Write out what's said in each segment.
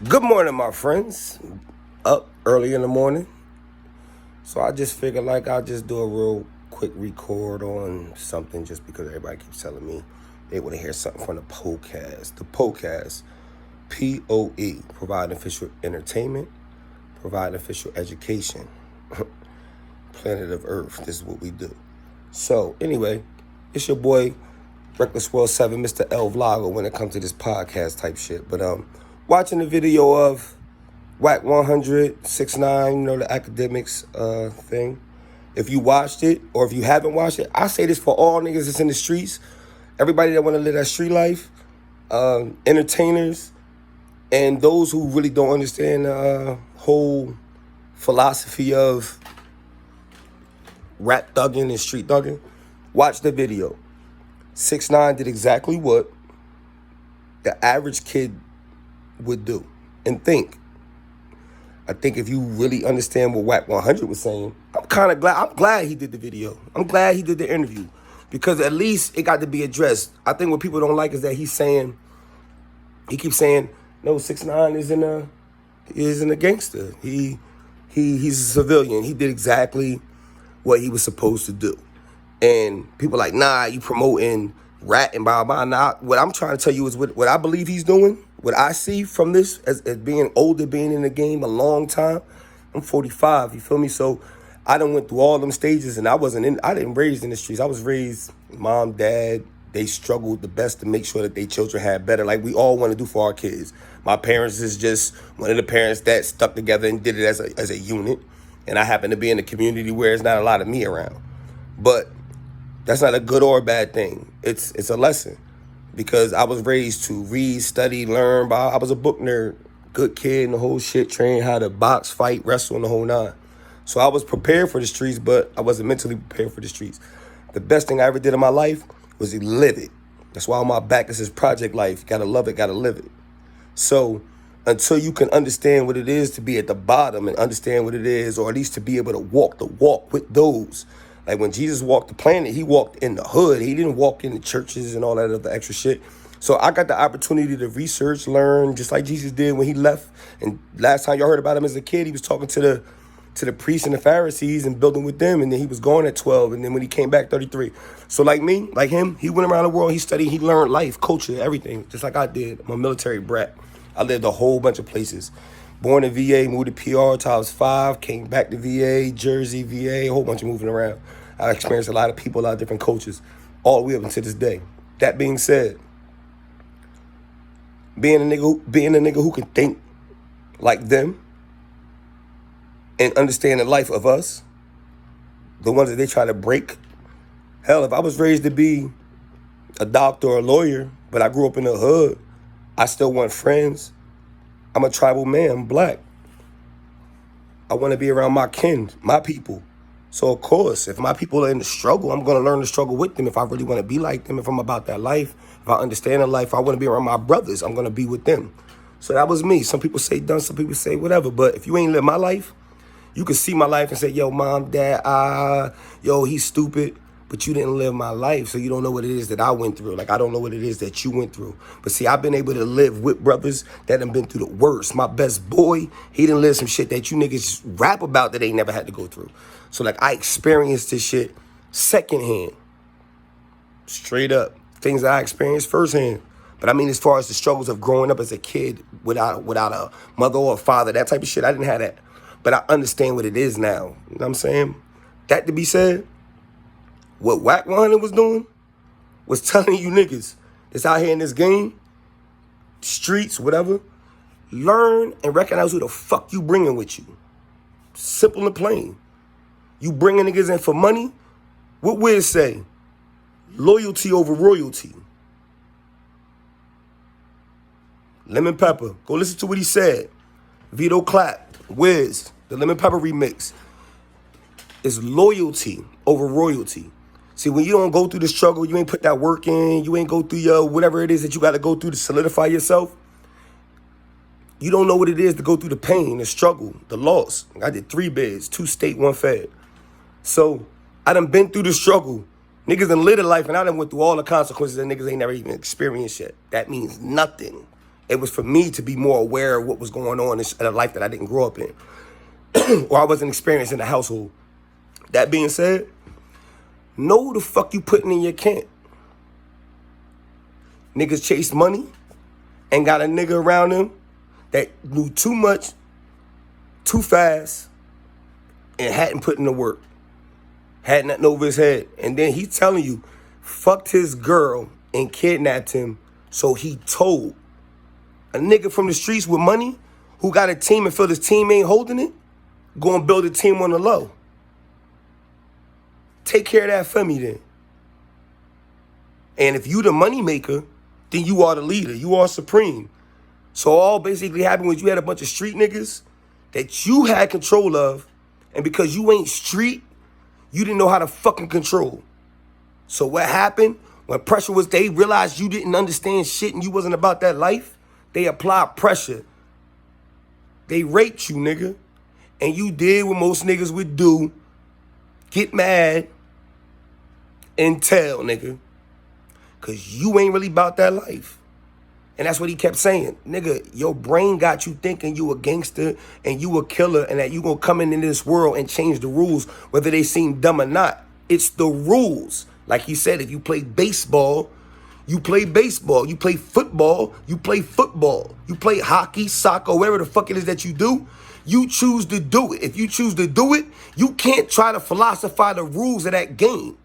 Good morning, my friends. Up early in the morning. So I just figured like I'll just do a real quick record on something just because everybody keeps telling me they want to hear something from the podcast. The podcast, P.O.E, providing official entertainment, providing official education. Planet of Earth, this is what we do. So anyway, it's your boy, Reckless World 7, Mr. L Vlogger when it comes to this podcast type shit. But watching the video of Wack 100, 6ix9ine, the academics thing. If you watched it or if you haven't watched it, I say this for all niggas that's in the streets, everybody that want to live that street life, entertainers, and those who really don't understand the whole philosophy of rap thugging and street thugging. Watch the video. 6ix9ine did exactly what the average kid would do and think. I think if you really understand what Wack 100 was saying, I'm glad he did the video. I'm glad he did the interview because at least it got to be addressed. I think what people don't like is that he keeps saying, no, 6ix9ine isn't a gangster. He's a civilian. He did exactly what he was supposed to do. And people like, nah, you promoting rat and blah, blah. Nah, what I'm trying to tell you is what I believe he's doing, what I see from this as being older, being in the game a long time. I'm 45, you feel me? So I done went through all them stages and I didn't raised in the streets. I was raised, mom, dad, they struggled the best to make sure that their children had better, like we all want to do for our kids. My parents is just one of the parents that stuck together and did it as a unit. And I happen to be in a community where there's not a lot of me around. But that's not a good or a bad thing. It's a lesson because I was raised to read, study, learn. I was a book nerd, good kid and the whole shit, trained how to box, fight, wrestle, and the whole nine. So I was prepared for the streets, but I wasn't mentally prepared for the streets. The best thing I ever did in my life was to live it. That's why on my back this is Project Life. Gotta love it, gotta live it. So until you can understand what it is to be at the bottom and understand what it is, or at least to be able to walk the walk with those. Like when Jesus walked the planet, he walked in the hood. He didn't walk in the churches and all that other extra shit. So I got the opportunity to research, learn, just like Jesus did when he left. And last time y'all heard about him as a kid, he was talking to the priests and the Pharisees and building with them. And then he was going at 12. And then when he came back, 33. So like me, like him, he went around the world. He studied, he learned life, culture, everything, just like I did. I'm a military brat. I lived a whole bunch of places. Born in VA, moved to PR till I was 5, came back to VA, Jersey, VA, a whole bunch of moving around. I experienced a lot of people, a lot of different cultures, all the way up until this day. That being said, being a nigga who can think like them and understand the life of us, the ones that they try to break. Hell, if I was raised to be a doctor or a lawyer, but I grew up in the hood, I still want friends. I'm a tribal man, I'm black. I want to be around my kin, my people. So of course, if my people are in the struggle, I'm going to learn to struggle with them. If I really want to be like them, if I'm about that life, if I understand the life, I want to be around my brothers, I'm going to be with them. So that was me. Some people say done, some people say whatever. But if you ain't live my life, you can see my life and say, yo, mom, dad, yo, he's stupid. But you didn't live my life, so you don't know what it is that I went through. Like, I don't know what it is that you went through. But see, I've been able to live with brothers that done been through the worst. My best boy, he done lived some shit that you niggas rap about that they never had to go through. So, like, I experienced this shit secondhand. Straight up. Things that I experienced firsthand. But I mean, as far as the struggles of growing up as a kid without a mother or a father, that type of shit, I didn't have that. But I understand what it is now. You know what I'm saying? That to be said, what Wack 100 was doing was telling you niggas that's out here in this game, streets, whatever, learn and recognize who the fuck you bringing with you. Simple and plain. You bringing niggas in for money? What Wiz say? Loyalty over royalty. Lemon Pepper. Go listen to what he said. Vito Clap. Wiz. The Lemon Pepper remix. It's loyalty over royalty. See, when you don't go through the struggle, you ain't put that work in, you ain't go through your whatever it is that you got to go through to solidify yourself, you don't know what it is to go through the pain, the struggle, the loss. I did 3 bids, 2 state, 1 fed. So I done been through the struggle. Niggas done lived a life, and I done went through all the consequences that niggas ain't never even experienced yet. That means nothing. It was for me to be more aware of what was going on in a life that I didn't grow up in or I wasn't experiencing in the household. That being said, know who the fuck you putting in your camp. Niggas chase money and got a nigga around them that knew too much, too fast, and hadn't put in the work. Had nothing over his head. And then he telling you, fucked his girl and kidnapped him, so he told. A nigga from the streets with money who got a team and feel his team ain't holding it, go and build a team on the low. Take care of that for me then. And if you the money maker, then you are the leader. You are supreme. So all basically happened was you had a bunch of street niggas that you had control of, and because you ain't street, you didn't know how to fucking control. So what happened? When pressure was, they realized you didn't understand shit and you wasn't about that life, they applied pressure. They raped you, nigga. And you did what most niggas would do. Get mad and tell, nigga. Because you ain't really about that life. And that's what he kept saying. Nigga, your brain got you thinking you a gangster and you a killer and that you gonna come in this world and change the rules, whether they seem dumb or not. It's the rules. Like he said, if you play baseball, you play baseball. You play football, you play football. You play hockey, soccer, whatever the fuck it is that you do, you choose to do it. If you choose to do it, you can't try to philosophize the rules of that game.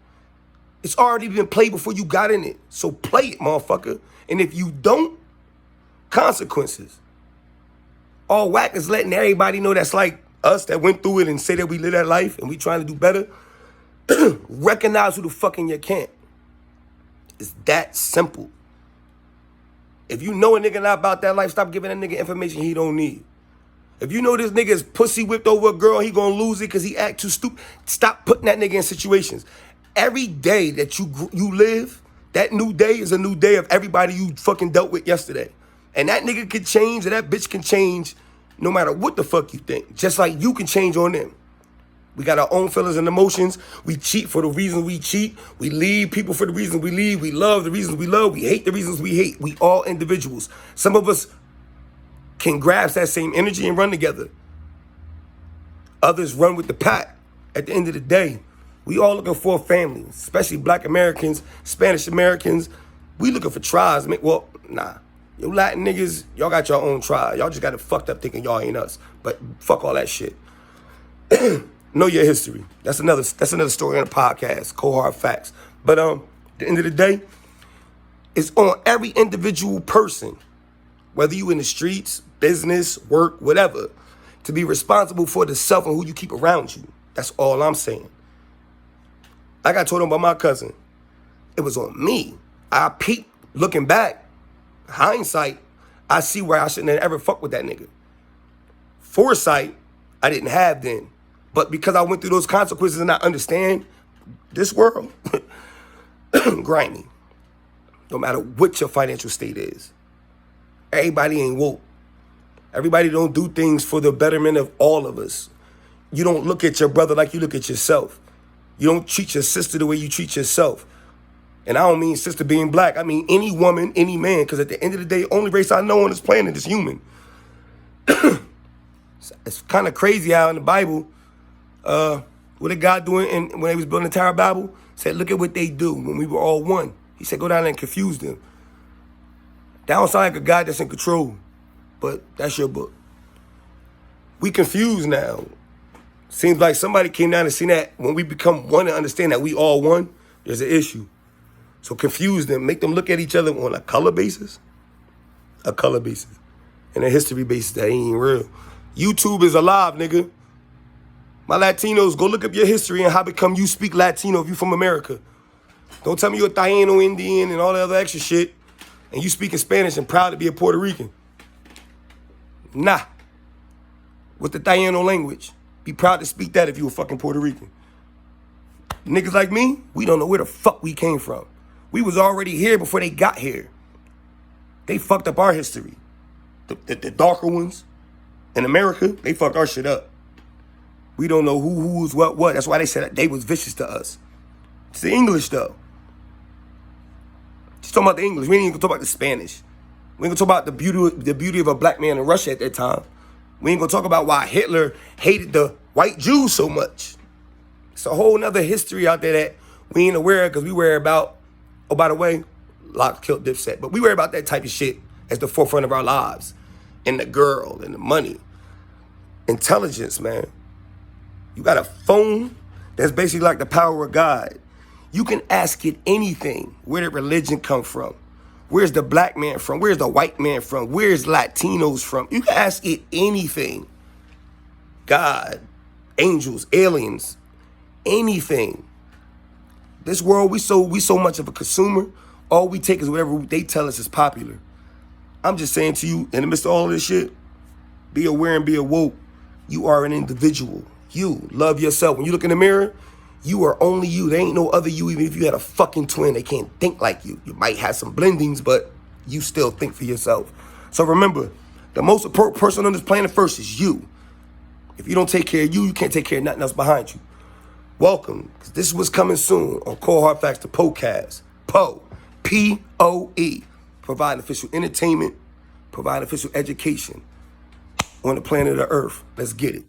It's already been played before you got in it. So play it, motherfucker. And if you don't, consequences. All Wack is letting everybody know that's like us that went through it and say that we live that life and we trying to do better. Recognize who the fuck in your camp. It's that simple. If you know a nigga not about that life, stop giving that nigga information he don't need. If you know this nigga is pussy whipped over a girl, he gonna lose it because he act too stupid, stop putting that nigga in situations. Every day that you live, that new day is a new day of everybody you fucking dealt with yesterday. And that nigga can change and that bitch can change no matter what the fuck you think. Just like you can change on them. We got our own feelings and emotions. We cheat for the reasons we cheat. We leave people for the reasons we leave. We love the reasons we love. We hate the reasons we hate. We all individuals. Some of us can grasp that same energy and run together. Others run with the pack. At the end of the day, we all looking for a family, especially Black Americans, Spanish Americans. We looking for tribes. Well, nah. You Latin niggas, y'all got your own tribe. Y'all just got it fucked up thinking y'all ain't us. But fuck all that shit. Know your history. That's another story on the podcast. Cold hard facts. But at the end of the day, it's on every individual person, whether you in the streets, business, work, whatever, to be responsible for the self and who you keep around you. That's all I'm saying. Like I told him about my cousin, it was on me. I peeped, looking back, hindsight, I see where I shouldn't have ever fucked with that nigga. Foresight, I didn't have then. But because I went through those consequences and I understand this world, grimy. No matter what your financial state is. Everybody ain't woke. Everybody don't do things for the betterment of all of us. You don't look at your brother like you look at yourself. You don't treat your sister the way you treat yourself. And I don't mean sister being black. I mean any woman, any man. Because at the end of the day, only race I know on this planet is human. It's kind of crazy how in the Bible, what did God do when he was building the Tower of Babel? Said, look at what they do when we were all one. He said, go down there and confuse them. That don't sound like a God that's in control. But that's your book. We confused now. Seems like somebody came down and seen that when we become one and understand that we all one, there's an issue. So confuse them, make them look at each other on a color basis. A color basis. And a history basis that ain't real. YouTube is alive, nigga. My Latinos, go look up your history and how become you speak Latino if you from America. Don't tell me you're a Taino Indian and all the other extra shit and you speaking Spanish and proud to be a Puerto Rican. Nah. What's the Taino language? Be proud to speak that if you a fucking Puerto Rican. Niggas like me, we don't know where the fuck we came from. We was already here before they got here. They fucked up our history. The darker ones in America, they fucked our shit up. We don't know who's what. That's why they said they was vicious to us. It's the English, though. Just talking about the English. We ain't even talk about the Spanish. We ain't gonna talk about the beauty of a black man in Russia at that time. We ain't gonna talk about why Hitler hated the white Jews so much. It's a whole nother history out there that we ain't aware of because we worry about, oh, by the way, Locke killed Dipset. But we worry about that type of shit as the forefront of our lives. And the girl and the money. Intelligence, man. You got a phone that's basically like the power of God. You can ask it anything. Where did religion come from? Where's the black man from? Where's the white man from? Where's Latinos from? You can ask it anything. God, angels, aliens, anything. This world, we so much of a consumer. All we take is whatever they tell us is popular. I'm just saying to you, in the midst of all of this shit, be aware and be awoke. You are an individual. You love yourself. When you look in the mirror, you are only you. There ain't no other you. Even if you had a fucking twin, they can't think like you. You might have some blendings, but you still think for yourself. So remember, the most important person on this planet first is you. If you don't take care of you, you can't take care of nothing else behind you. Welcome, because this is what's coming soon on Cold Hard Facts, the Podcast. P.O.E. P.O.E. Provide official entertainment, provide official education on the planet of Earth. Let's get it.